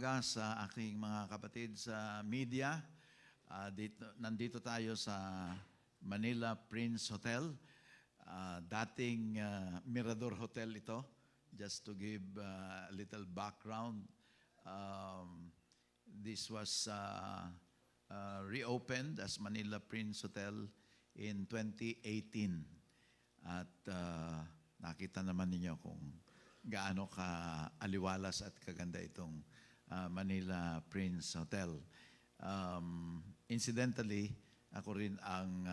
umaga sa aking mga kapatid sa media. Nandito tayo sa Manila Prince Hotel. Dating Mirador Hotel ito. Just to give a little background, this was reopened as Manila Prince Hotel in 2018. At nakita naman ninyo kung gaano ka-aliwalas at kaganda itong Manila Prince Hotel. Incidentally, ako rin ang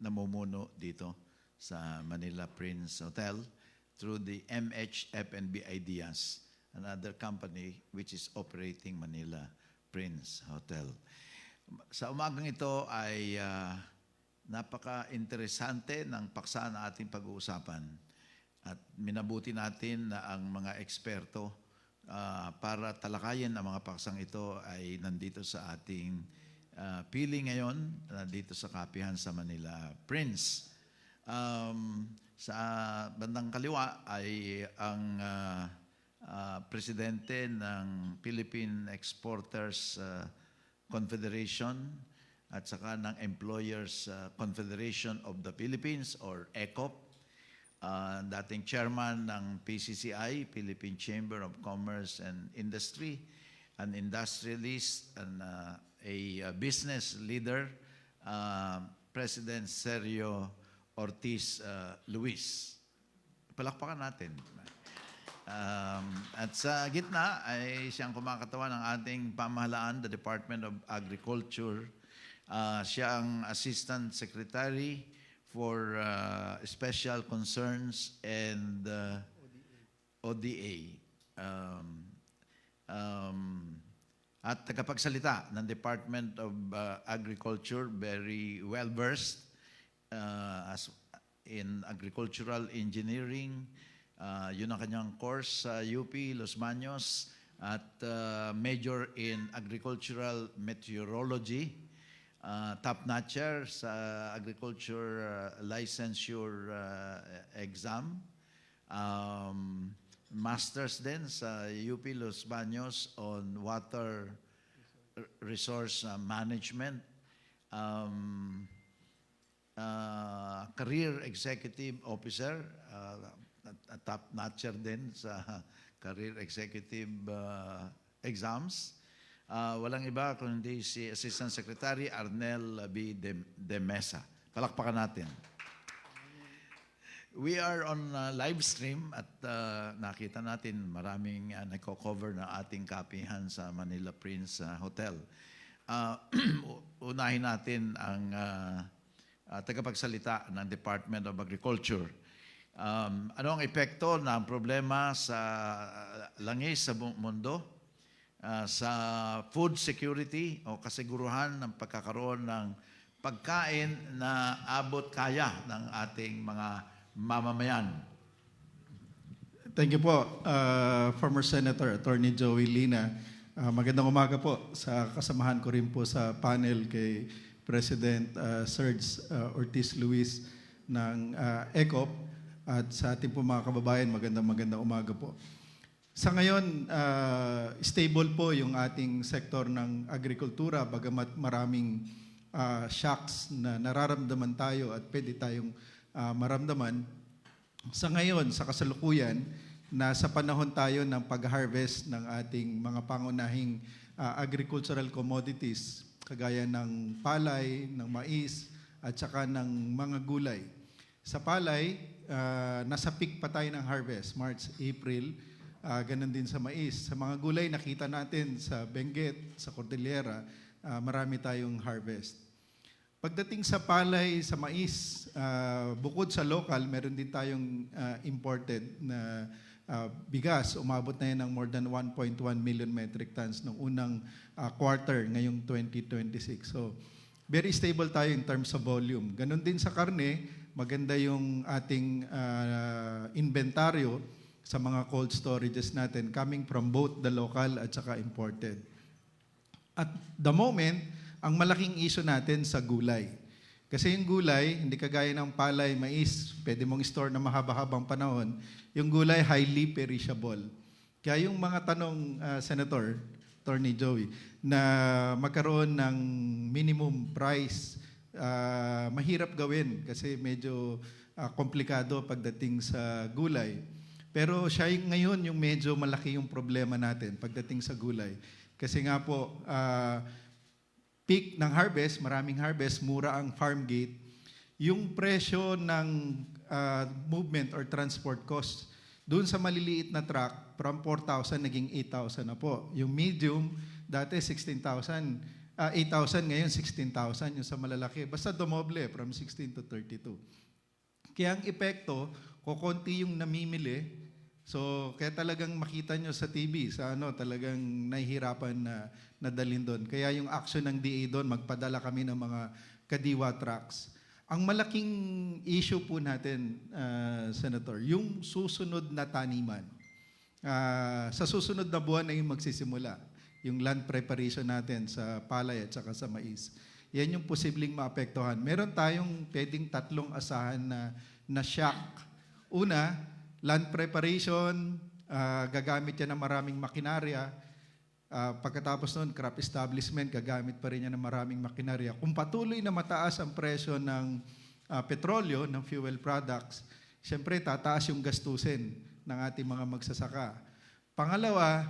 namumuno dito sa Manila Prince Hotel through the MH F&B Ideas, another company which is operating Manila Prince Hotel. Sa umagang ito ay napaka-interesante ng paksa na ating pag-uusapan. At minabuti natin na ang mga eksperto para talakayin ang mga paksang ito ay nandito sa ating pili ngayon, nandito sa kapihan sa Manila Prince. Sa bandang kaliwa ay ang presidente ng Philippine Exporters Confederation at saka ng Employers Confederation of the Philippines or ECOP. Dating chairman ng PCCI, Philippine Chamber of Commerce and Industry, an industrialist and a business leader, President Sergio Ortiz Luis. Palakpakan natin. At sa gitna ay siyang kumakatawan ng ating pamahalaan, the Department of Agriculture. Siya ang Assistant Secretary for Special Concerns and ODA. At tagapagsalita ng Department of Agriculture, very well-versed as in agricultural engineering. Yun ang kanyang course sa UP, Los Baños, at major in agricultural meteorology. Top-notcher sa agriculture licensure exam. Masters din sa UP Los Baños on water resource management. Career executive officer, top-notcher din sa career executive exams. Walang iba kundi si Assistant Secretary Arnel B. De Mesa. Palakpakan natin. We are on live stream at nakita natin maraming nagko-cover ng ating kapihan sa Manila Prince Hotel. Unahin natin ang tagapagsalita ng Department of Agriculture. Ano ang epekto ng problema sa langis sa buong mundo? Sa food security o kasiguruhan ng pagkakaroon ng pagkain na abot kaya ng ating mga mamamayan. Thank you po, former Senator Attorney Joey Lina. Magandang umaga po sa kasamahan ko rin po sa panel kay President Serge Ortiz Luis ng ECOP at sa ating po mga kababayan, magandang umaga po. Sa ngayon, stable po yung ating sektor ng agrikultura, bagamat maraming shocks na nararamdaman tayo at pwede tayong maramdaman. Sa ngayon, sa kasalukuyan, nasa panahon tayo ng pag-harvest ng ating mga pangunahing agricultural commodities, kagaya ng palay, ng mais, at saka ng mga gulay. Sa palay, nasa peak pa tayo ng harvest, March, April. Ganon din sa mais. Sa mga gulay, nakita natin sa Benguet, sa Cordillera, marami tayong harvest. Pagdating sa palay, sa mais, bukod sa local, meron din tayong imported na bigas. Umabot na yan ng more than 1.1 million metric tons noong unang quarter ngayong 2026. So, very stable tayo in terms of volume. Ganon din sa karne, maganda yung ating inventaryo sa mga cold storages natin coming from both the local at saka imported. At the moment, ang malaking issue natin sa gulay. Kasi yung gulay, hindi kagaya ng palay, mais, pwede mong store na mahaba-habang panahon. Yung gulay, highly perishable. Kaya yung mga tanong, Senator, Attorney Joey, na magkaroon ng minimum price. Mahirap gawin kasi medyo komplikado pagdating sa gulay. Pero siya ngayon yung medyo malaki yung problema natin pagdating sa gulay. Kasi nga po, peak ng harvest, maraming harvest, mura ang farm gate. Yung presyo ng movement or transport cost, doon sa maliliit na truck, from 4,000 naging 8,000 na po. Yung medium, dati 8,000 ngayon 16,000 yung sa malalaki. Basta dumoble from 16 to 32. Kaya ang epekto, kukunti yung namimili. So, kaya talagang makita nyo sa TV, sa talagang nahihirapan na nadalhin doon. Kaya yung action ng DA doon, magpadala kami ng mga kadiwa trucks. Ang malaking issue po natin, Senator, yung susunod na taniman. Sa susunod na buwan na yung magsisimula, yung land preparation natin sa palay at saka sa mais. Yan yung posibleng maapektuhan. Meron tayong pwedeng 3 asahan na shock. Una, land preparation, gagamit yan ng maraming makinarya. Pagkatapos nun, crop establishment, gagamit pa rin yan ng maraming makinarya. Kung patuloy na mataas ang presyo ng petrolyo, ng fuel products, siyempre tataas yung gastusin ng ating mga magsasaka. Pangalawa,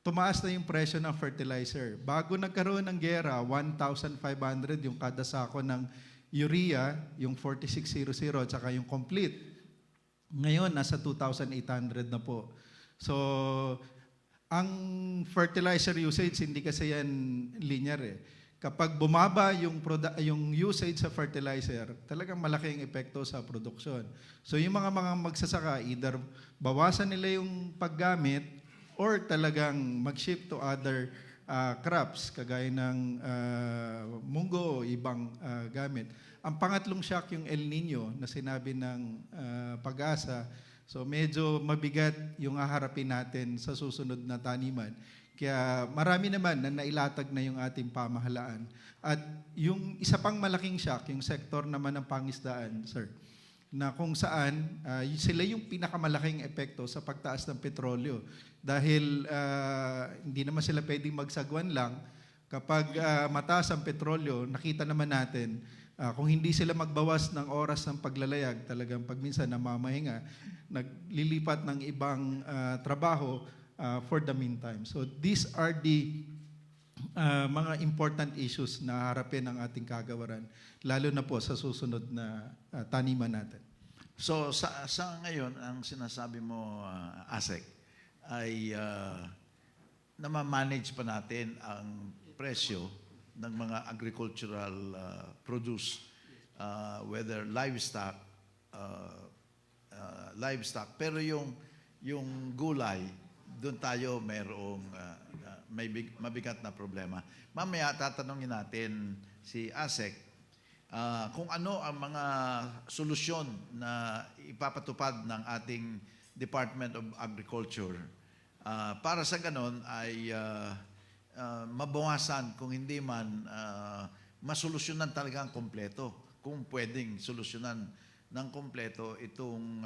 tumaas na yung presyo ng fertilizer. Bago nagkaroon ng gera, 1,500 yung kada sako ng urea, yung 4600 at saka yung complete. Ngayon, nasa 2,800 na po. So, ang fertilizer usage, hindi kasi yan linear eh. Kapag bumaba yung usage sa fertilizer, talagang malaki ang epekto sa produksyon. So yung mga magsasaka, either bawasan nila yung paggamit or talagang mag-shift to other crops, kagaya ng munggo o ibang gamit. Ang pangatlong shock yung El Nino na sinabi ng Pag-asa. So medyo mabigat yung haharapin natin sa susunod na taniman. Kaya marami naman na nailatag na yung ating pamahalaan. At yung isa pang malaking shock, yung sektor naman ng pangisdaan, sir, na kung saan sila yung pinakamalaking epekto sa pagtaas ng petrolyo. Dahil hindi naman sila pwedeng magsagwan lang. Kapag mataas ang petrolyo, nakita naman natin, kung hindi sila magbawas ng oras ng paglalayag, talagang pagminsan namamahinga, naglilipat ng ibang trabaho for the meantime. So these are the mga important issues na harapin ng ating kagawaran, lalo na po sa susunod na taniman natin. So sa ngayon, ang sinasabi mo, ASEC, ay namamanage pa natin ang presyo ng mga agricultural produce, whether livestock, pero yung gulay, doon tayo mayroong mabigat na problema. Mamaya tatanungin natin si ASEC kung ano ang mga solusyon na ipapatupad ng ating Department of Agriculture para sa ganon ay mabawasan, kung hindi man masolusyonan talaga ang kompleto. Kung pwedeng solusyonan ng kompleto itong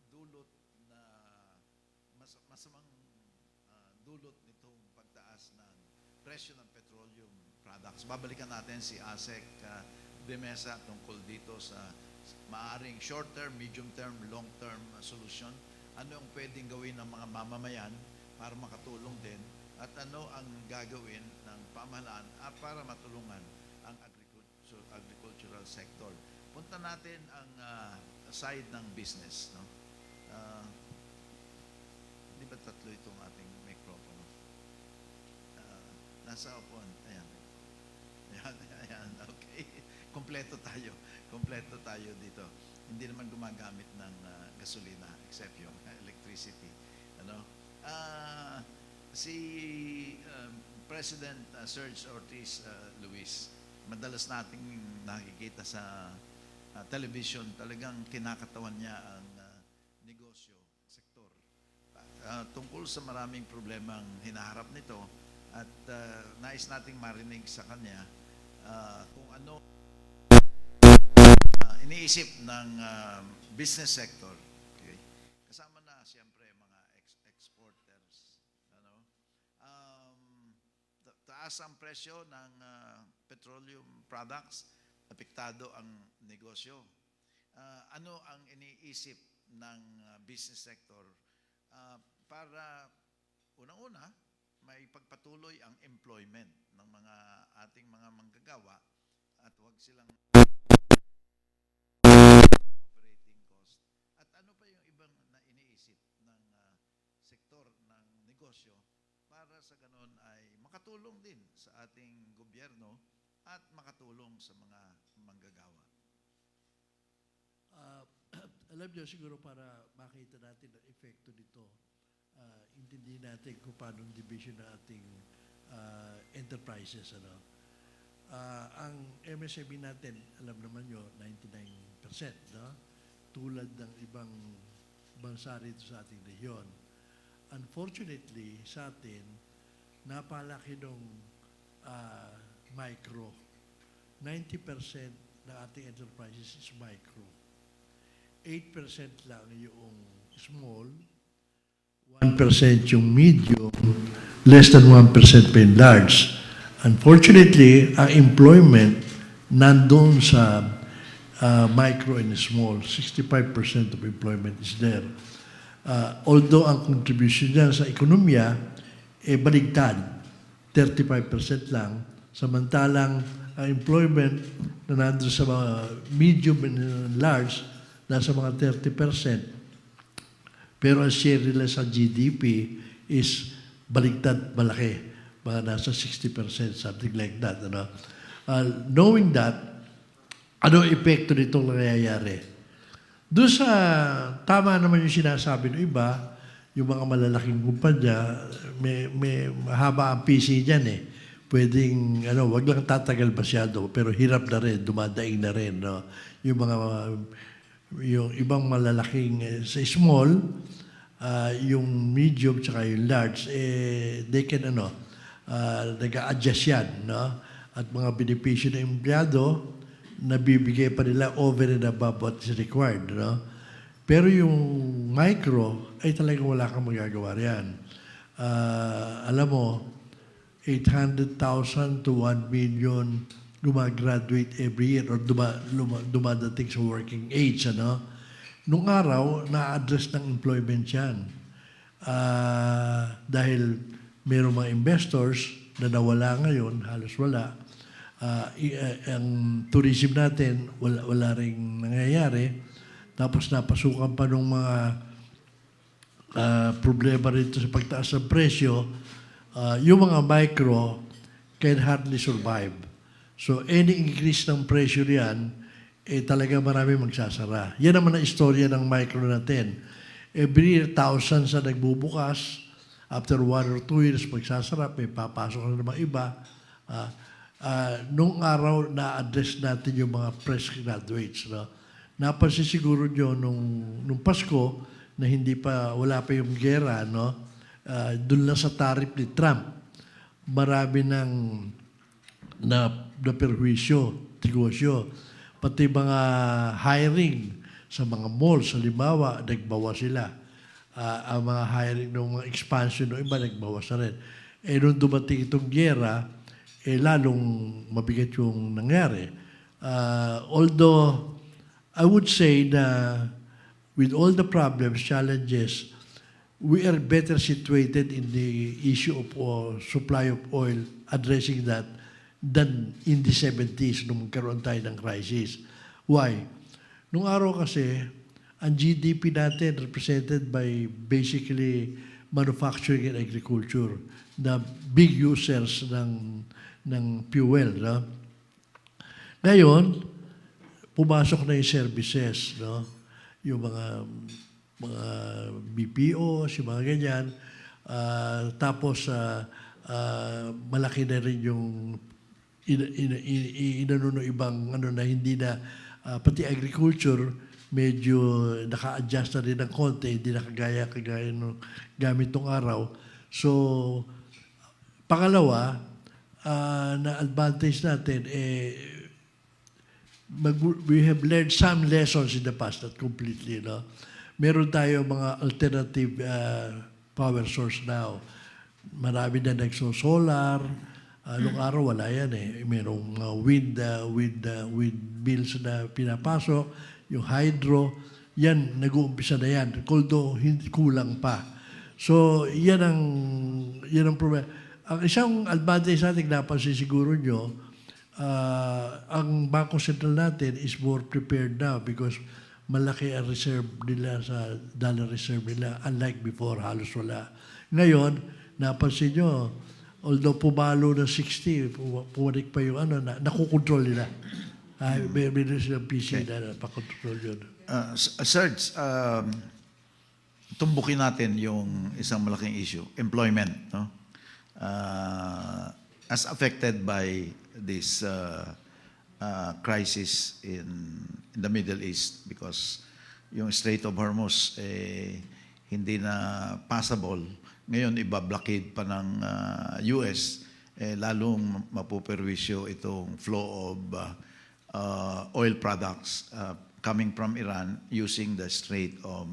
dulot na masamang dulot nitong pagtaas ng presyo ng petroleum products. Babalikan natin si ASEC de Mesa tungkol dito sa maaring short-term, medium-term, long-term solution. Ano ang pwedeng gawin ng mga mamamayan para makatulong din, at ano ang gagawin ng pamahalaan para matulungan ang agricultural sector. Punta natin ang side ng business. No? Di ba tatlo itong ating mikropono? Nasa upuan. Ayan. Ayan. Okay. Kompleto tayo dito. Hindi naman gumagamit ng gasolina except yung electricity. Ano? Si President Serge Ortiz Luis, madalas nating nakikita sa television, talagang kinakatawan niya ang negosyo, sektor. Tungkol sa maraming problemang hinaharap nito, at nais nating marinig sa kanya kung ano iniisip ng business sector. Okay? Kasama na siyempre mga exporters. Ano? tumaas ang presyo ng petroleum products, apektado ang negosyo. Ano ang iniisip ng business sector para unang-una may pagpatuloy ang employment ng mga ating mga manggagawa at huwag silang operating cost. At ano pa yung ibang na iniisip ng sektor ng negosyo para sa ganon ay makatulong din sa ating gobyerno at makatulong sa mga manggagawa. Alam niyo, siguro para makita natin ang epekto nito, intindihin natin kung paano ang division ng ating enterprises. Ang MSME natin, alam naman nyo, 99%. No? Tulad ng ibang bansa rito sa ating rehiyon. Unfortunately, sa atin, napalaki ng micro. 90% ng ating enterprises is micro. 8% lang yung small, 1% yung medium, less than 1% pa yung large. Unfortunately, ang employment nandun sa micro and small. 65% of employment is there. Although ang contribution niya sa ekonomiya, baligtad, 35% lang. Samantalang ang employment na nandun sa mga medium and large, nasa mga 30%. Pero ang share nila sa GDP is baligtad malaki. Mga nasa 60%, something like that. Knowing that, ano epekto nitong nangyayari? Doon sa, tama naman yung sinasabi ng iba, yung mga malalaking kumpanya, may mahaba ang PC dyan eh. Pwedeng, wag lang tatagal masyado, pero hirap na rin, dumadaing na rin. No? Yung ibang malalaking sa small, yung medium tsaka yung large, they can nag-a-adjust yan. No? At mga benepisyo ng empleyado, nabibigay pa nila over and above what is required. No? Pero yung micro, ay talagang wala kang magagawa riyan. Alam mo, 800,000 to 1 million gumagraduate every year or dumadating sa working age. Nung araw, na-address ng employment yan. Dahil mayroong mga investors na nawala ngayon, halos wala. Ang tourism natin, wala ring nangyayari. Tapos napasukan pa ng mga problema rito sa pagtaas ng presyo. Yung mga micro can hardly survive. So, any increase ng pressure yan, talaga marami magsasara. Yan naman ang istorya ng micro natin. Every year, thousands na nagbubukas. After 1 or 2 years, magsasara, may papasok na naman iba. Nung araw, na-address natin yung mga fresh graduates. No? Napansin siguro nyo nung Pasko, na wala pa yung gera, no? Doon lang sa tariff ni Trump, marami ng perwisyo, negosyo. Pati mga hiring sa mga malls, sa Limawa, nagbawa sila. Ang mga hiring ng mga expansion ng iba, nagbawas na rin. Nung dumating itong gera, lalong mabigat yung nangyari. Although, I would say na with all the problems, challenges, we are better situated in the issue of supply of oil, addressing that, than in the 70s nung magkaroon tayo ng crisis. Why? Nung araw kasi, ang GDP natin represented by basically manufacturing and agriculture, na big users ng fuel. No? Ngayon, pumasok na yung services, no? Yung mga BPOs, yung mga ganyan. Tapos, malaki na rin yung inano ibang na hindi na pati agriculture medyo naka-adjust na rin ng konti, hindi na kagaya nung gamit tong araw. So, pangalawa, na advantage natin, we have learned some lessons in the past, not completely. No? Meron tayo mga alternative power source now. Marami na nagso-solar, Nung araw wala yan eh. Merong windmills na pinapasok, yung hydro, yan, nag-uumpisa na yan. Although, hindi kulang pa. So, yan ang problema. Ang isang advantage natin, napansin siguro nyo, ang Bangko Sentral natin is more prepared now because malaki ang reserve nila sa dollar reserve nila. Unlike before, halos wala. Ngayon, napansin nyo, although pumalo ng 60, pumanik pa yung nakukontrol nila. Meron silang PC na napakontrol yun. Serge, tumbukin natin yung isang malaking issue, employment. No? As affected by this crisis in the Middle East because yung Strait of Hormuz hindi na passable. Ngayon, iba-blockade pa ng US, lalong mapuperwisyo itong flow of oil products coming from Iran using the Strait of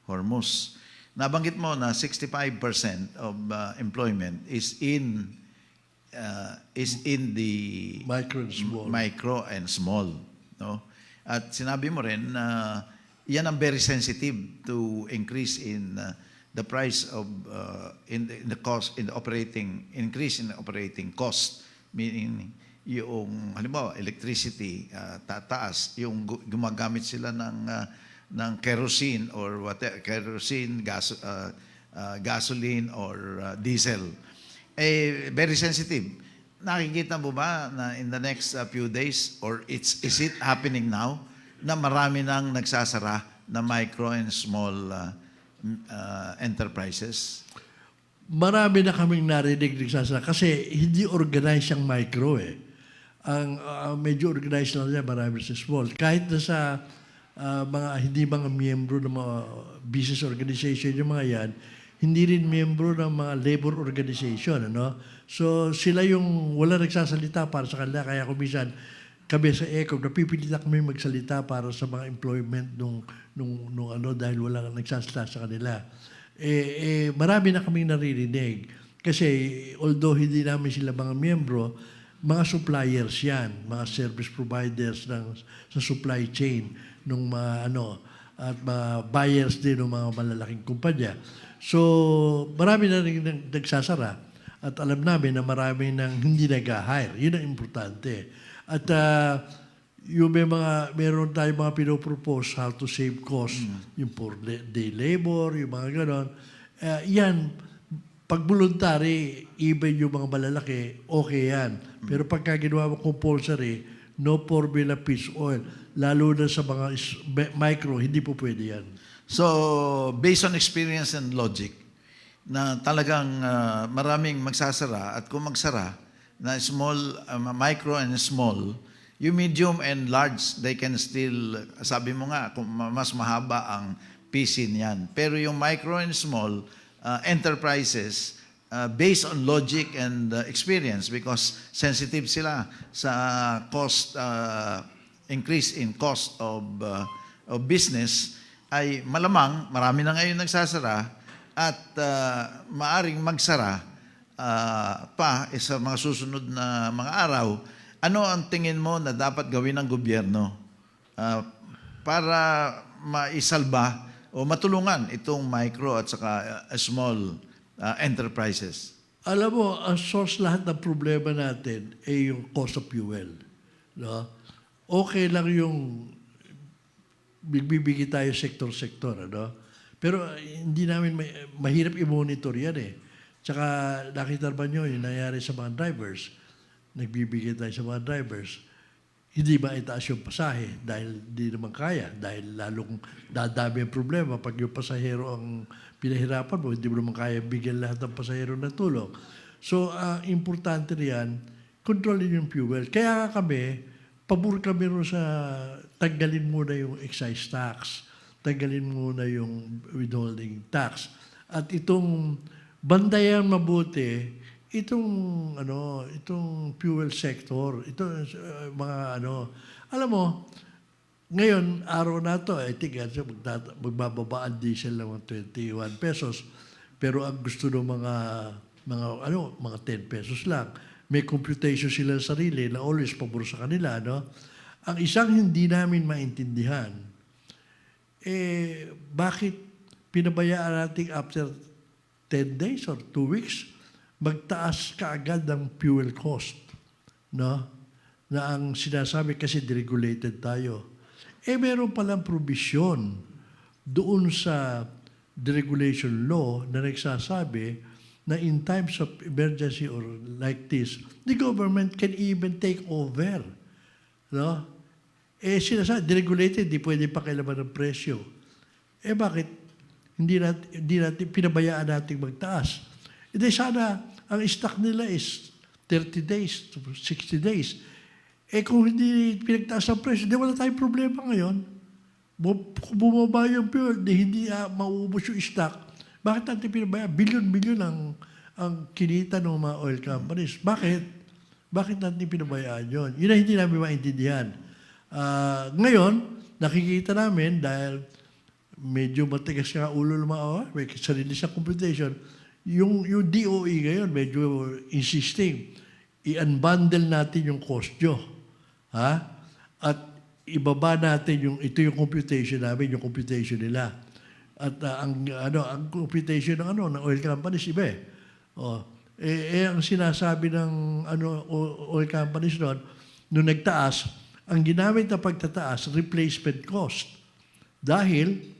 Hormuz. Nabanggit mo na 65% of employment is in the Micro and small. No? At sinabi mo rin na yan ang very sensitive to increase in the price of in the cost in the operating increase in the operating cost, meaning yung halimbawa electricity tataas, yung gumagamit sila ng kerosene or kerosene, gasoline or diesel. Very sensitive. Nakikita mo ba na in the next few days or is it happening now na marami nang nagsasara na micro and small enterprises? Marami na kaming narinig nagsasara kasi hindi organized yung micro eh. Ang medyo organized na niya, marami sa small. Kahit na sa hindi mga miyembro ng mga business organization, yung mga yan, hindi rin miyembro ng mga labor organization. Ano? So sila yung wala nagsasalita para sa kanila. Kaya kumisan, kami sa ECOM, napipilitan kami magsalita para sa mga employment nung dahil wala nagsasalita sa kanila. Marami na kaming naririnig. Kasi although hindi namin sila mga miyembro, mga suppliers yan, mga service providers sa supply chain ng mga at mga buyers din ng mga malalaking kumpanya. So, marami na rin nagsasara at alam namin na marami nang hindi nag-hire. Yun ang importante. At meron tayong mga pinopropose how to save cost, yung for day labor, yung mga ganon. Yan, pag voluntary, even yung mga malalaki, okay yan. Pero pagka ginawa mo compulsory, no formula fish oil, lalo na sa mga micro, hindi po pwede yan. So, based on experience and logic, na talagang maraming magsasara at kung magsara na small, micro and small, yung medium and large, they can still, sabi mo nga, kung mas mahaba ang PC niyan. Pero yung micro and small enterprises, based on logic and experience, because sensitive sila sa cost, increase in cost of business, ay malamang, marami na ngayon nagsasara at maaring magsara pa sa mga susunod na mga araw. Ano ang tingin mo na dapat gawin ng gobyerno para maisalba o matulungan itong micro at saka small enterprises? Alam mo, ang source lahat ng problema natin ay yung cost of fuel. No? Okay lang yung bibigay tayo sektor-sektor. Ano? Pero hindi namin mahirap i-monitor yan eh. Tsaka nakita ba nyo yung nangyari sa mga drivers? Nagbibigay tayo sa mga drivers. Hindi ba itaas yung pasahe dahil di naman kaya? Dahil lalong dadami ang problema pag yung pasahero ang pinahirapan mo, hindi mo naman kaya bigyan lahat ng pasahero ng tulong. So, importante riyan, kontrolin yung fuel. Kaya kami, pabor kami rin sa tanggalin muna yung excise tax, tanggalin muna yung withholding tax. At itong bandayan mabuti, itong fuel sector, ito mga alam mo, ngayon araw na to, I think magbababa ang diesel ng 21 pesos. Pero ang gusto ng mga 10 pesos lang. may computation sila sa sarili na always pabor sa kanila, no? Ang isang hindi namin maintindihan, bakit pinabayaan natin after 10 days or 2 weeks, magtaas kaagad ng fuel cost, no? Na ang sinasabi kasi deregulated tayo. Meron palang provision doon sa deregulation law na nagsasabi na in times of emergency or like this, the government can even take over. No? Sinasabi, deregulated, di pwede pakialaman ng presyo. Bakit? Hindi natin pinabayaan natin magtaas. Sana, ang stock nila is 30 days to 60 days. Kung hindi pinagtaas ang presyo, di wala tayong problema ngayon. Kung bumaba yung fuel, hindi mauubos yung stock. Bakit natin pinabayaan? Bilyon-bilyon ang kinita ng mga oil companies. Bakit? Bakit natin pinabayaan yun? Yun ang hindi namin maintindihan. Ngayon, nakikita namin dahil medyo matigas nga ulo ng mga may sarili sa computation, yung DOE ngayon medyo insisting, i-unbundle natin yung cost nyo. At ibaba natin ito yung computation namin, yung computation nila. At ang computation ng oil companies iba eh. Ang sinasabi ng oil companies noon, nung nagtaas, ang ginamit na pagtataas, replacement cost. Dahil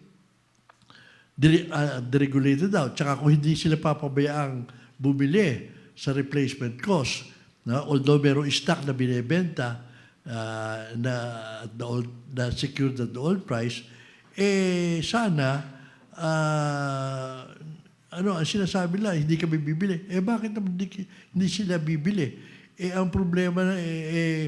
deregulated daw. Tsaka kung hindi sila papabayaang bumili sa replacement cost, although merong stock na binibenta na secured at the old price, sana ang sinasabi nila, hindi kami bibili. Bakit naman hindi sila bibili? Ang problema na,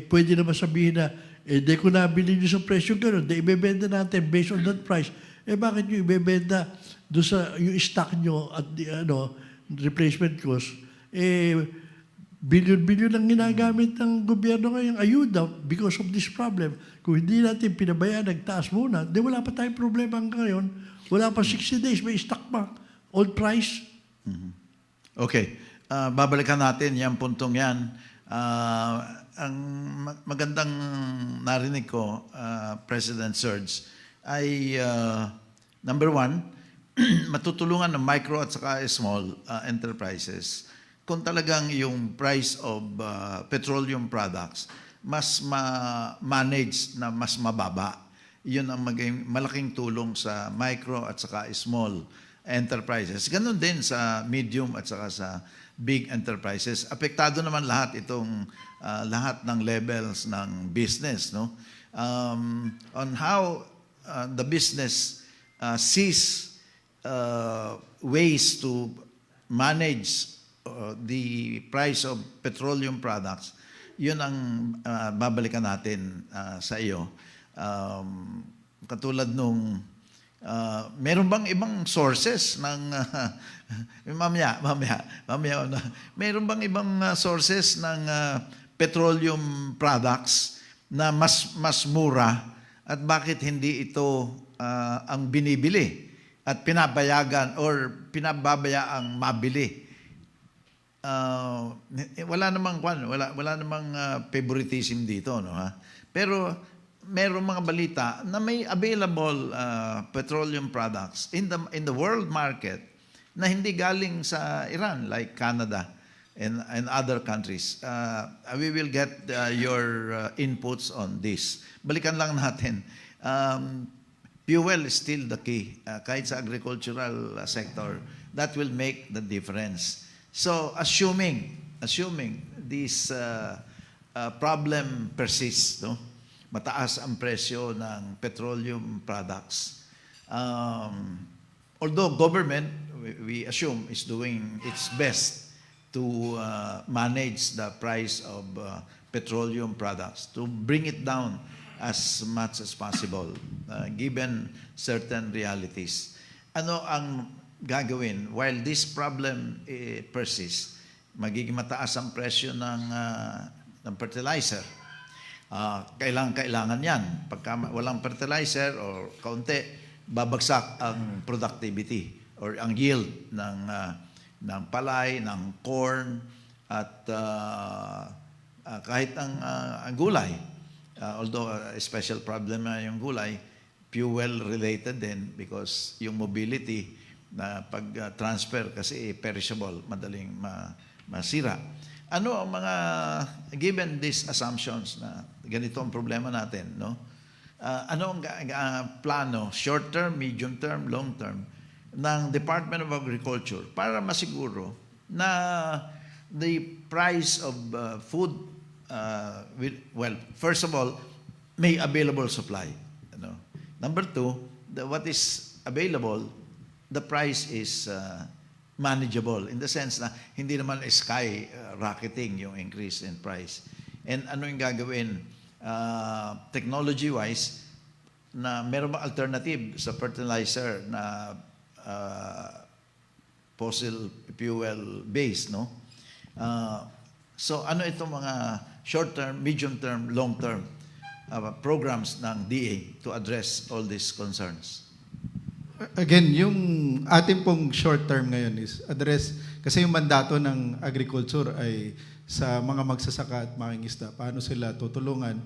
pwede naman sabihin na, di ko nabili nyo sa presyo gano'n, ibebenta natin based on that price. Bakit nyo ibebenta doon sa yung stock nyo at replacement cost? Bilyon-bilyon ang ginagamit ng gobyerno ngayong ayuda because of this problem. Kung hindi natin pinabayaan, nagtaas muna, wala pa tayong problema ngayon. Wala pa 60 days, may stock pa. Old price. Okay. Babalikan natin yung puntong yan. Ang magandang narinig ko, President Serge, ay number one, matutulungan ng micro at saka small enterprises kung talagang yung price of petroleum products mas ma-manage na mas mababa. Yun ang maging malaking tulong sa micro at saka small enterprises. Ganon din sa medium at saka sa big enterprises. Apektado naman lahat itong lahat ng levels ng business, no? On how the business sees ways to manage the price of petroleum products, yun ang babalikan natin sa iyo. Katulad nung meron bang ibang sources ng mamaya meron bang ibang sources ng petroleum products na mas mura at bakit hindi ito ang binibili at pinabayagan or pinababayaang mabili? Wala namang favoritism dito, no, ha? Pero merong mga balita na may available petroleum products in the world market na hindi galing sa Iran, like Canada and other countries. We will get your inputs on this. Balikan lang natin. Fuel is still the key. Kahit sa agricultural sector, that will make the difference. So, assuming this problem persists, no? Mataas ang presyo ng petroleum products. Although government, we assume, is doing its best to manage the price of petroleum products, to bring it down as much as possible, given certain realities. Ano ang gagawin while this problem persists? Magiging mataas ang presyo ng fertilizer. Kailangan yan. Pagka walang fertilizer or kaunti, babagsak ang productivity or ang yield ng palay, ng corn, At kahit ang gulay, although a special problem na yung gulay, fuel-related din because yung mobility na pag-transfer kasi perishable, madaling masira. Ano ang mga, given these assumptions na ganito ang problema natin, no? Ano ang plano, short term, medium term, long term, ng Department of Agriculture para masiguro na the price of food, first of all, may available supply. Ano? Number two, what is available, the price is manageable in the sense na hindi naman sky rocketing yung increase in price. And ano yung gagawin technology-wise na meron bang alternative sa fertilizer na fossil fuel based, no? So ano itong mga short-term, medium-term, long-term programs ng DA to address all these concerns? Again, yung ating pong short term ngayon is address, kasi yung mandato ng agriculture ay sa mga magsasaka at mangingisda, paano sila tutulungan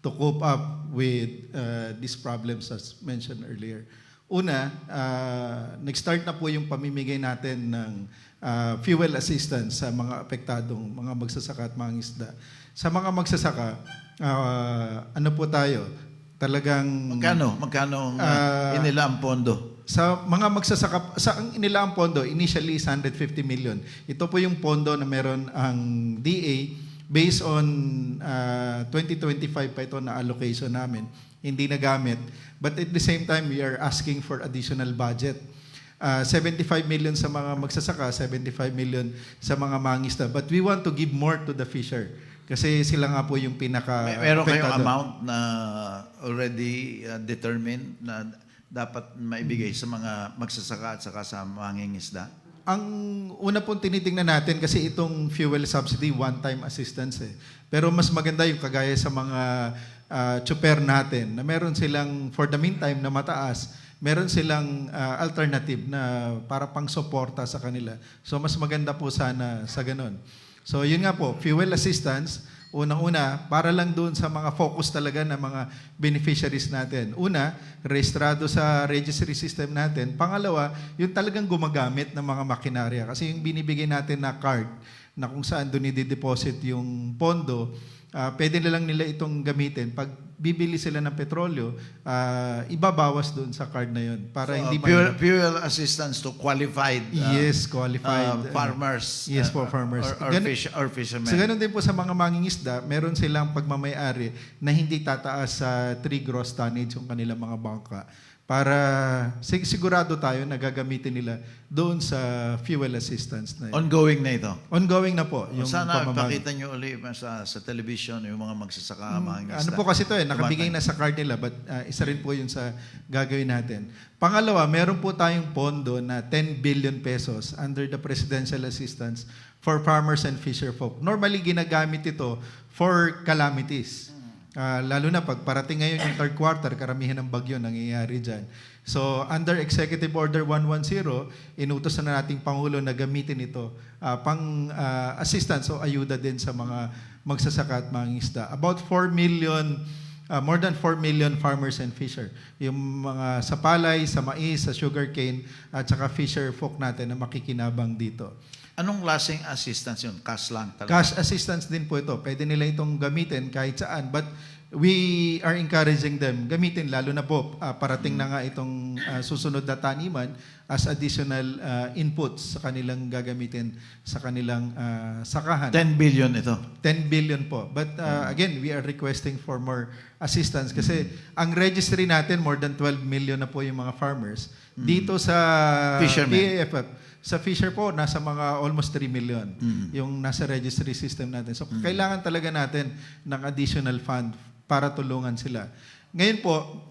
to cope up with these problems as mentioned earlier. Una, nag-start na po yung pamimigay natin ng fuel assistance sa mga apektadong mga magsasaka at mangingisda. Sa mga magsasaka, ano po tayo, talagang... Magkano inila ang pondo? Sa mga magsasaka, sa ang inilaang pondo, initially is 150 million. Ito po yung pondo na meron ang DA based on 2025 pa ito na allocation namin. Hindi nagamit. But at the same time, we are asking for additional budget. 75 million sa mga magsasaka, 75 million sa mga mangingisda. But we want to give more to the fisher. Kasi sila nga po yung pinaka... Meron kayong amount na already determined na dapat maibigay sa mga magsasaka at saka sa mangingisda? Ang una pong tinitingnan natin kasi itong fuel subsidy, one-time assistance eh. Pero mas maganda yung kagaya sa mga tsuper natin na meron silang, for the meantime, na mataas, meron silang alternative na para pang-suporta sa kanila. So mas maganda po sana sa ganun. So yun nga po, fuel assistance, unang-una, para lang doon sa mga focus talaga ng mga beneficiaries natin. Una, rehistrado sa registry system natin. Pangalawa, yung talagang gumagamit ng mga makinarya. Kasi yung binibigay natin na card, na kung saan doon i-deposit yung pondo, pwede na lang nila itong gamitin. Pag bibili sila ng petrolyo, ibabawas doon sa card na yun. Para hindi fuel assistance to qualified yes, qualified farmers. Yes po, farmers. Or fishermen. So ganun din po sa mga mangingisda, meron silang pagmamayari na hindi tataas sa 3 gross tonnage yung kanilang mga bangka para sigurado tayo na gagamitin nila doon sa fuel assistance na yun. Ongoing na ito. Ongoing na po. Yung Sana pamamagi. pakita nyo ulit sa television yung mga magsasaka, mga Ano po kasi ito nakabigay na sa card nila but isa rin po yun sa gagawin natin. Pangalawa, meron po tayong pondo na 10 billion pesos under the presidential assistance for farmers and fisher folk. Normally, ginagamit ito for calamities. Lalo na pag parating ngayon yung third quarter, karamihan ng bagyo nangyayari dyan. So, under Executive Order 110, inutos na nating Pangulo na gamitin ito pang assistance o ayuda din sa mga magsasaka at mangingisda. About 4 million, more than 4 million farmers and fisher. Yung mga sa palay, sa mais, sa sugarcane, at saka fisher folk natin na makikinabang dito. Anong klaseng assistance yun? Cash lang talaga? Cash assistance din po ito. Pwede nila itong gamitin kahit saan. But we are encouraging them gamitin, lalo na po parating na nga itong susunod na taniman as additional inputs sa kanilang gagamitin sa kanilang sakahan. 10 billion ito. 10 billion po. But again, we are requesting for more assistance kasi ang registry natin, more than 12 million na po yung mga farmers. Dito sa PAFF, sa Fisher po, nasa mga almost 3 million yung nasa registry system natin. So, kailangan talaga natin ng additional fund para tulungan sila. Ngayon po,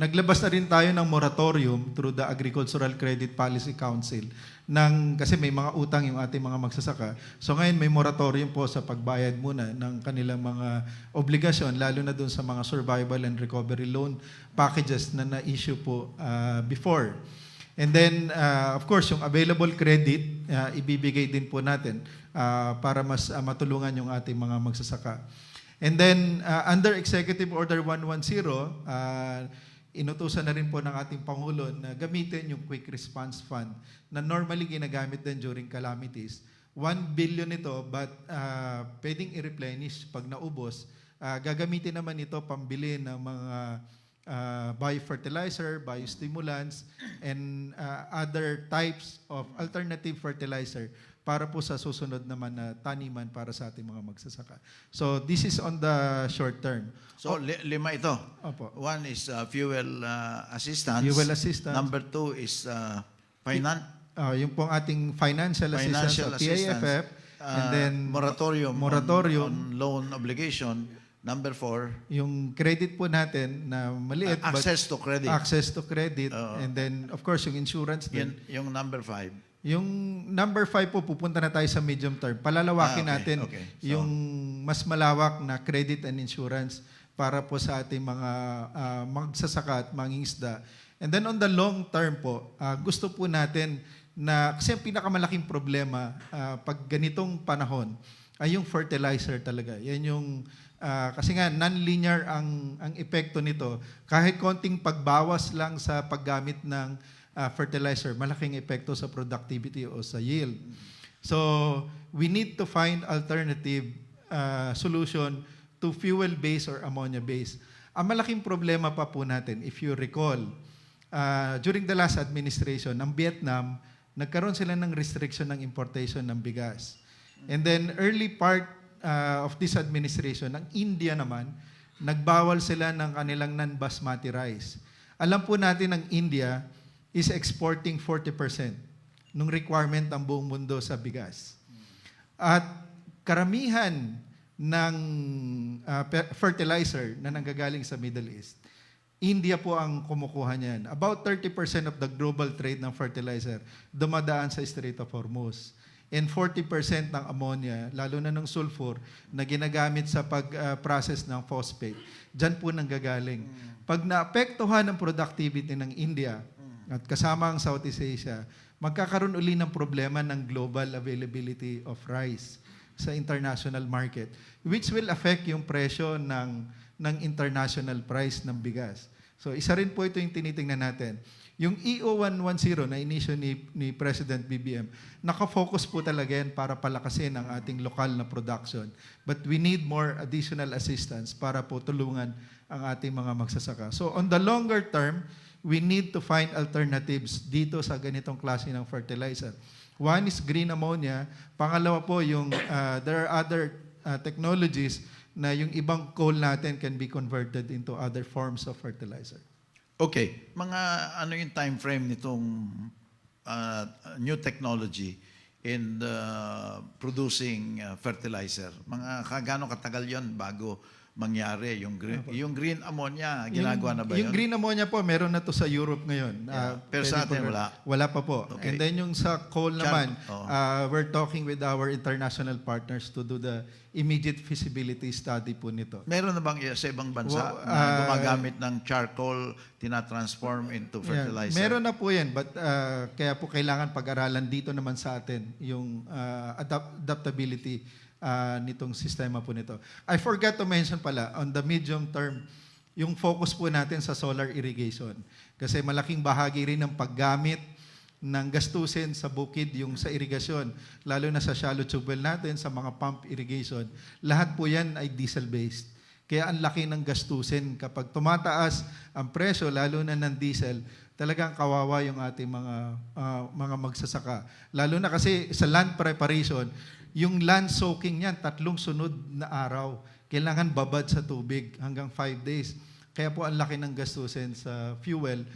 naglabas na rin tayo ng moratorium through the Agricultural Credit Policy Council kasi may mga utang yung ating mga magsasaka. So ngayon may moratorium po sa pagbayad muna ng kanilang mga obligasyon, lalo na dun sa mga survival and recovery loan packages na na-issue po before. And then, of course, yung available credit, ibibigay din po natin para mas matulungan yung ating mga magsasaka. And then, under Executive Order 110, inutusan na rin po ng ating Pangulo na gamitin yung Quick Response Fund na normally ginagamit din during calamities. 1 billion ito, but pwedeng i-replenish pag naubos. Gagamitin naman ito pambili ng mga biofertilizer, biostimulants, and other types of alternative fertilizer para po sa susunod naman na taniman para sa ating mga magsasaka. So this is on the short term. So, lima ito. Opo. One is fuel assistance. Fuel assistance. Number 2 is finance. Yung pong ating financial assistance o PAFF, and then moratorium on loan obligation. Number 4, yung credit po natin na maliit, but access to credit. access to credit, and then of course yung insurance din. Yung number 5. Yung number 5 po, pupunta na tayo sa medium term. Palalawakin natin okay. So, yung mas malawak na credit and insurance para po sa ating mga magsasaka at mangingisda. And then on the long term po, gusto po natin na, kasi ang pinakamalaking problema pag ganitong panahon ay yung fertilizer talaga. Yan yung, kasi nga non-linear ang epekto nito. Kahit konting pagbawas lang sa paggamit ng fertilizer, malaking epekto sa productivity o sa yield. So, we need to find alternative solution to fuel-based or ammonia-based. Ang malaking problema pa po natin, if you recall, during the last administration, ng Vietnam, nagkaroon sila ng restriction ng importation ng bigas. And then, early part of this administration, ng India naman, nagbawal sila ng kanilang non-basmati rice. Alam po natin ng India is exporting 40% ng requirement ng buong mundo sa bigas. At karamihan ng fertilizer na nanggagaling sa Middle East, India po ang kumukuha niyan. About 30% of the global trade ng fertilizer dumadaan sa Strait of Hormuz. And 40% ng ammonia, lalo na ng sulfur, na ginagamit sa pag-process ng phosphate, dyan po nanggagaling. Pag naapektuhan ang productivity ng India at kasama ang Southeast Asia, magkakaroon uli ng problema ng global availability of rice sa international market, which will affect yung presyo ng international price ng bigas. So isa rin po ito yung tinitingnan natin. Yung EO 110 na inisyo ni President BBM, nakafocus po talaga yan para palakasin ang ating lokal na production. But we need more additional assistance para po tulungan ang ating mga magsasaka. So on the longer term, we need to find alternatives dito sa ganitong klase ng fertilizer. One is green ammonia. Pangalawa po, there are other technologies na yung ibang coal natin can be converted into other forms of fertilizer. Okay, mga ano yung time frame nitong new technology in producing fertilizer? Mga kagano katagal yon bago mangyari yung green ammonia, ginagawa na ba yun? Yung green ammonia po, meron na to sa Europe ngayon. Pero sa atin wala. Wala pa po. Okay. And then yung sa coal naman, we're talking with our international partners to do the immediate feasibility study po nito. Meron na bang sa ibang bansa na gumagamit ng charcoal, tinatransform into fertilizer? Meron na po yan, but kaya po kailangan pag-aralan dito naman sa atin yung adaptability nitong sistema po nito. I forgot to mention pala, on the medium term, yung focus po natin sa solar irrigation. Kasi malaking bahagi rin ng paggamit ng gastusin sa bukid, yung sa irigasyon, lalo na sa shallow tube well natin, sa mga pump irrigation, lahat po yan ay diesel-based. Kaya ang laki ng gastusin. Kapag tumataas ang presyo, lalo na ng diesel, talagang kawawa yung ating mga magsasaka. Lalo na kasi sa land preparation, yung land soaking niyan, 3 sunod na araw. Kailangan babad sa tubig hanggang 5 days. Kaya po ang laki ng gastusin sa fuel.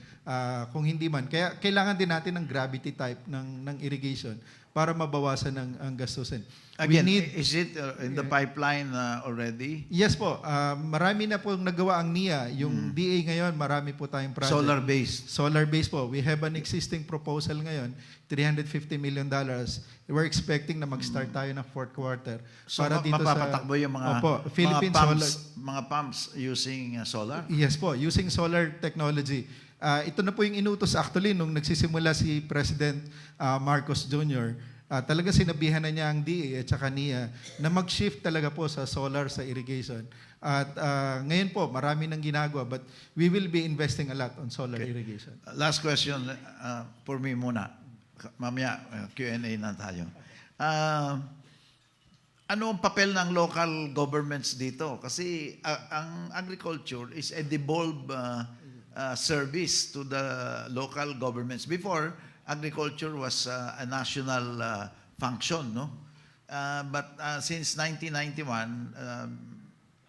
Kung hindi man. Kaya kailangan din natin ng gravity type ng irrigation para mabawasan ang gastusin. Again, need- is it in the pipeline already? Yes po, marami na po nagawa ang NIA. Yung DA ngayon, marami po tayong project. Solar-based. Solar-based po. We have an existing proposal ngayon, $350 million. We're expecting na mag-start tayo ng fourth quarter. So mapapatakbo yung mga, Opo, Philippine mga pumps using solar? Yes po, using solar technology. Ito na po yung inutos actually nung nagsisimula si President Marcos Jr. Talaga sinabihan na niya ang DA at saka NIA na mag-shift talaga po sa solar sa irrigation. At ngayon po, marami nang ginagawa but we will be investing a lot on solar irrigation. Last question for me muna. Mamaya Q&A na tayo. Ano ang papel ng local governments dito? Kasi ang agriculture is a devolved service to the local governments. Before, agriculture was a national function, no? But since 1991,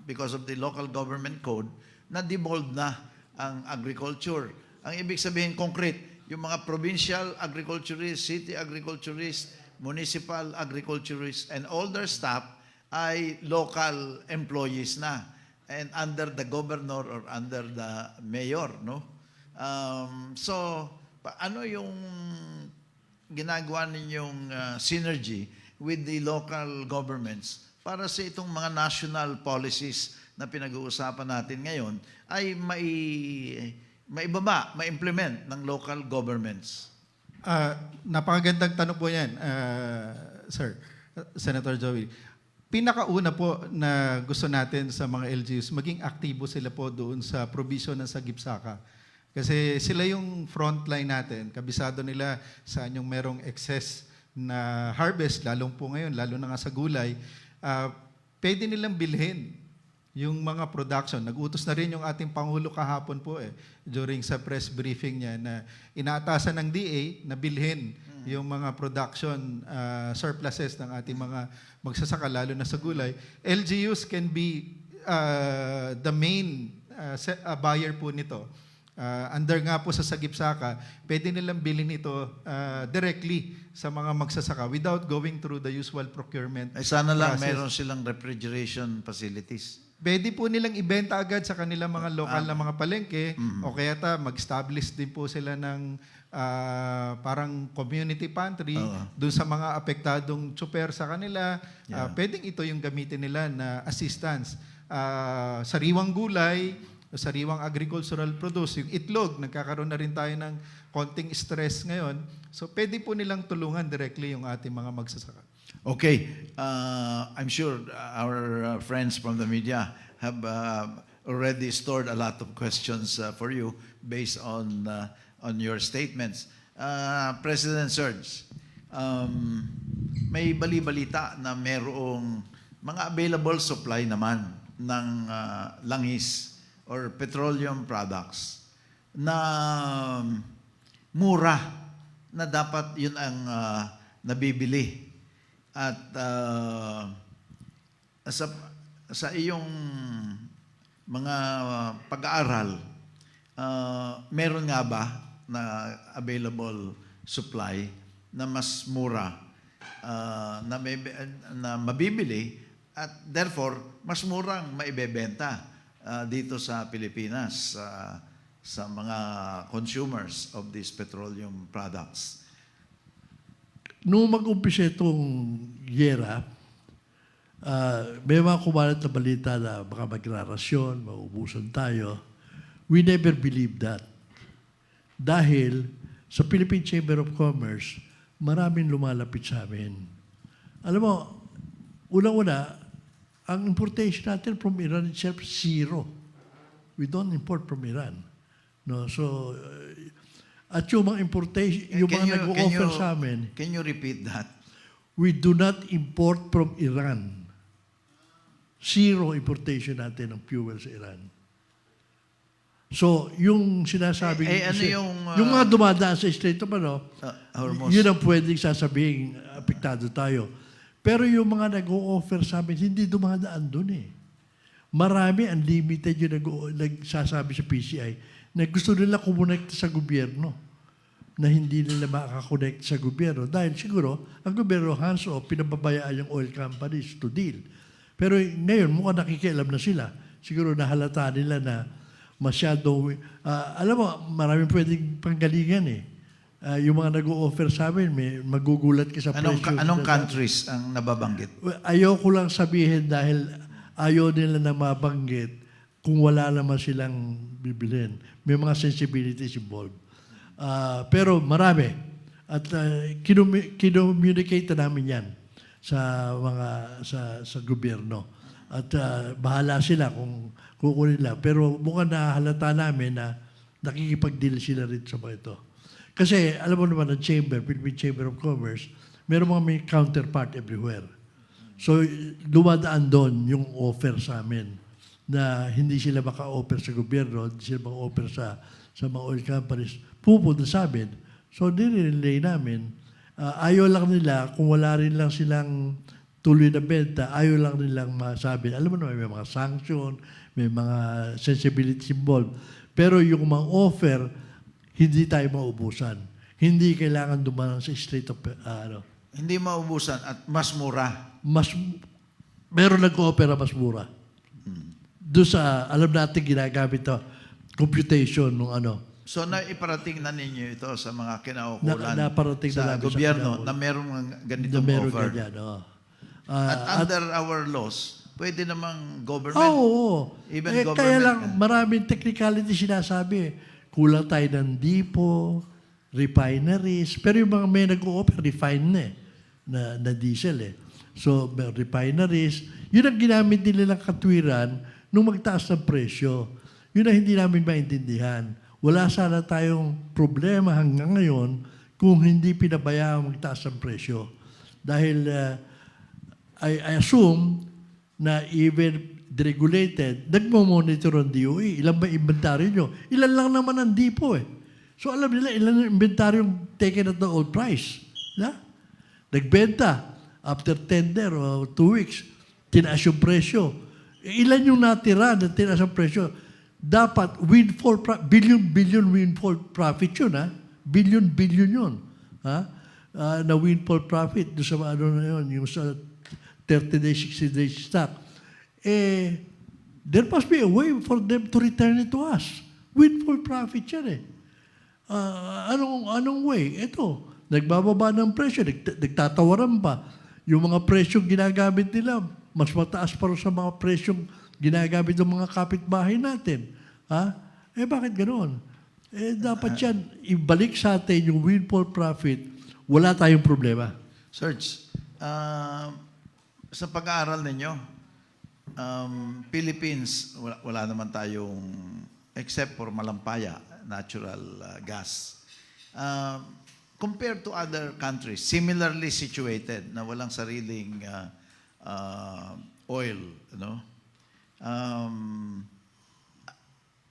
because of the local government code, na-devolved na ang agriculture. Ang ibig sabihin, concrete, yung mga provincial agriculturists, city agriculturists, municipal agriculturists, and all their staff ay local employees na and under the governor or under the mayor, no? So, ano yung ginagawa ninyong synergy with the local governments para sa itong mga national policies na pinag-uusapan natin ngayon ay maibaba, ma-implement ng local governments? Napakagandang tanong po yan, Sir, Senator Joey. Pinakauna po na gusto natin sa mga LGUs, maging aktibo sila po doon sa provision ng Sagip-Saka. Kasi sila yung frontline natin, kabisado nila saan yung merong excess na harvest, lalong po ngayon, lalo na nga sa gulay, pwede nilang bilhin yung mga production. Nag-utos na rin yung ating Pangulo kahapon po during sa press briefing niya na inaatasan ng DA na bilhin yung mga production surpluses ng ating mga magsasaka, lalo na sa gulay. LGUs can be the main buyer po nito. Under nga po sa Sagip-Saka, pwede nilang bilhin ito directly sa mga magsasaka without going through the usual procurement Ay sana lang process. meron silang refrigeration facilities. Pwede po nilang ibenta agad sa kanilang mga lokal na mga palengke o kaya mag-establish din po sila ng parang community pantry doon sa mga apektadong tsuper sa kanila. Pwedeng ito yung gamitin nila na assistance. Sariwang gulay, sariwang agricultural produce, yung itlog, nagkakaroon na rin tayo ng konting stress ngayon. So pwede po nilang tulungan directly yung ating mga magsasaka. Okay, I'm sure our friends from the media have already stored a lot of questions for you based on your statements. President Serge, may bali-balita na merong mga available supply naman ng langis or petroleum products na mura na dapat yun ang nabibili. At sa iyong mga pag-aaral, meron nga ba na available supply na mas mura na mabibili at therefore mas murang maibebenta dito sa Pilipinas sa mga consumers of these petroleum products? Nung mag-umpisa itong giyera, may mga kumalat na balita na baka magrarasyon, maubusan tayo. We never believed that. Dahil sa Philippine Chamber of Commerce, maraming lumalapit sa amin. Alam mo, unang-una, ang importation natin from Iran itself, zero. We don't import from Iran. No, so, at yung mga importation, yung mga nag-o-offer sa amin, Can you repeat that? we do not import from Iran. Zero importation natin ng fuel sa Iran. So, yung sinasabing... ano yung... yung mga dumadaan sa Strait of Hormuz? yun ang pwedeng sasabihin, apektado tayo. Pero yung mga nag-o-offer sa amin, hindi dumadaan doon Marami, unlimited yung nagsasabi sa PCI na gusto nila kumonekta sa gobyerno. na hindi nila makakonect sa gobyerno dahil siguro ang gobyerno hands-off, pinababayaan yung oil companies to deal. Pero ngayon, mukhang nakikialam na sila. Siguro nahalata nila na masyadong, alam mo, maraming pwedeng panggalingan eh. Yung mga nag-o-offer sa amin, may magugulat ka sa presyo. Anong countries ang nababanggit? Ayaw ko lang sabihin dahil ayaw nila na mabanggit kung wala naman silang bibilhin. May mga sensibilities involved. Pero marami. At kinommunicate na namin yan sa mga sa gobyerno. At bahala sila kung kukunin nila. Pero mukhang nahalata namin na nakikipag-deal sila rin sa mga ito. Kasi alam mo naman ang Philippine Chamber of Commerce, meron mga may counterpart everywhere. So dumadaan doon yung offer sa amin na hindi sila maka-offer sa gobyerno, hindi sila maka-offer sa mga oil companies, pupunta sa amin. So dinirelay namin. Ayaw lang nila, kung wala rin lang silang tuloy na benta, ayaw lang nilang masabi. Alam mo naman, may mga sanction, may mga sensibility involved. Pero yung mga offer, hindi tayo maubusan. Hindi kailangan dumaan sa state of, Hindi maubusan at mas mura. Meron nag-o-offer na mas mura. Doon sa, alam natin ginagagamit to, computation nung So naiparating na ninyo ito sa mga kinaukulan naparating na sa namin sa gobyerno kinaukulan. na merong ganitong meron offer. ganyan, At under our laws, pwede namang government, Oo. even Kaya government. lang, maraming technicality sinasabi. Kulang tayo ng depo, refineries. Pero yung mga may nag-o-offer, refine na diesel eh. So, may refineries. Yun ang ginamit nila ng katwiran nung magtaas ng presyo. Yun ang hindi namin maintindihan. Wala sana tayong problema hanggang ngayon kung hindi pinabayaan magtaas ng presyo. Dahil I assume na even deregulated, nagmo-monitor ang DOE. Ilan ba inventaryo nyo? Ilan lang naman ang depo eh. So alam nila, ilan ang inventaryo taken at the old price. Nagbenta. After tender o 2 weeks, tinaas yung presyo. Ilan yung natira na tinaas ang presyo? Dapat billion windfall profit yun, ha? Billion yun. Ha? Na windfall profit doon sa yung sa 30 days, 60 days stock. There must be a way for them to return it to us. Windfall profit yan eh. Anong way? Ito, nagbababa ng presyo, nagtatawaran pa. Yung mga presyong ginagamit nila, mas mataas pa rin sa mga presyong ginagamit ng mga kapitbahay natin. Bakit ganoon? Dapat yan, ibalik sa atin yung windfall profit, wala tayong problema. Serge, sa pag-aaral ninyo, Philippines, wala naman tayong, except for Malampaya, natural gas. Compared to other countries, similarly situated, na walang sariling oil,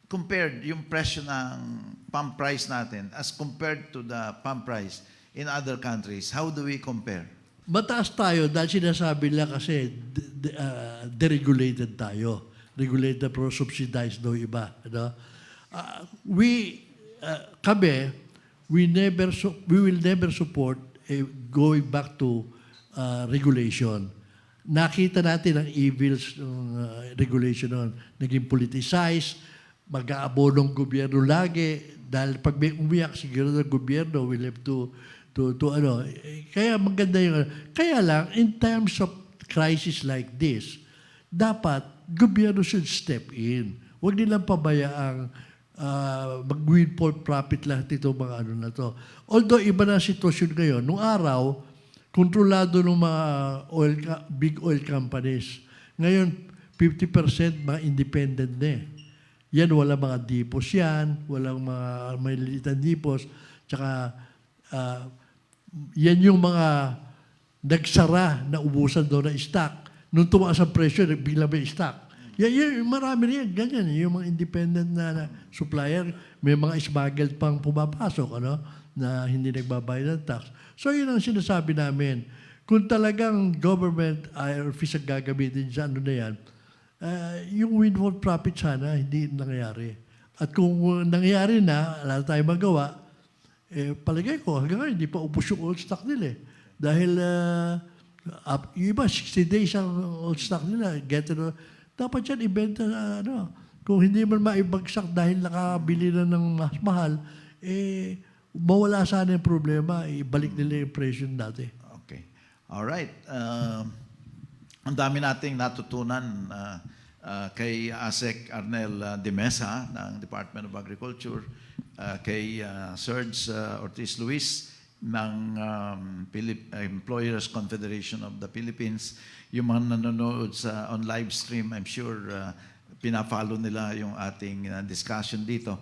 compared yung presyo ng pump price natin as compared to the pump price in other countries, how do we compare? Mataas tayo dahil sinasabi nila kasi deregulated tayo. Regulated pero subsidized daw iba. We will never support going back to regulation. Nakita natin ang evils ng regulation noon. Naging politicized, mag-aabonong gobyerno lagi, dahil pag may umiyak siguro ng gobyerno, we'll have to kaya maganda yung kaya lang in terms of crisis like this, dapat gobyerno should step in. Huwag nilang pabayaang mag-windfall profit lahat ito mga na to. Although iba na sitwasyon ngayon, nung araw kontrolado ng mga big oil companies. Ngayon 50% mga independent na. Yan wala mga depots yan, walang mga malilitan depots, tsaka yan yung mga nagsara na ubusan doon na stock. Nung tumaas ang presyo, bigla may stock. Yan, marami rin yan. Ganyan. Yung mga independent na supplier, may mga smuggled pang pumapasok na hindi nagbabayad ng tax. So yun ang sinasabi namin. Kung talagang government or office ang gagamitin sa na yan, yung windfall profit sana hindi nangyayari. At kung nangyayari na, wala tayong magawa, Palagay ko, hanggang ngayon, hindi pa ubos yung old stock nila eh. Dahil, yung iba, 60 days ang old stock nila. Dapat yan, ibenta sa kung hindi man maibagsak dahil nakabili na ng mas mahal, mawala sana yung problema, ibalik nila yung presyo dati. Okay. All right. Ang dami nating natutunan kay ASEC Arnel de Mesa ng Department of Agriculture, kay Serge Ortiz Luis ng Employers Confederation of the Philippines. Yung mga nanonood on live stream, I'm sure pina-follow nila yung ating discussion dito.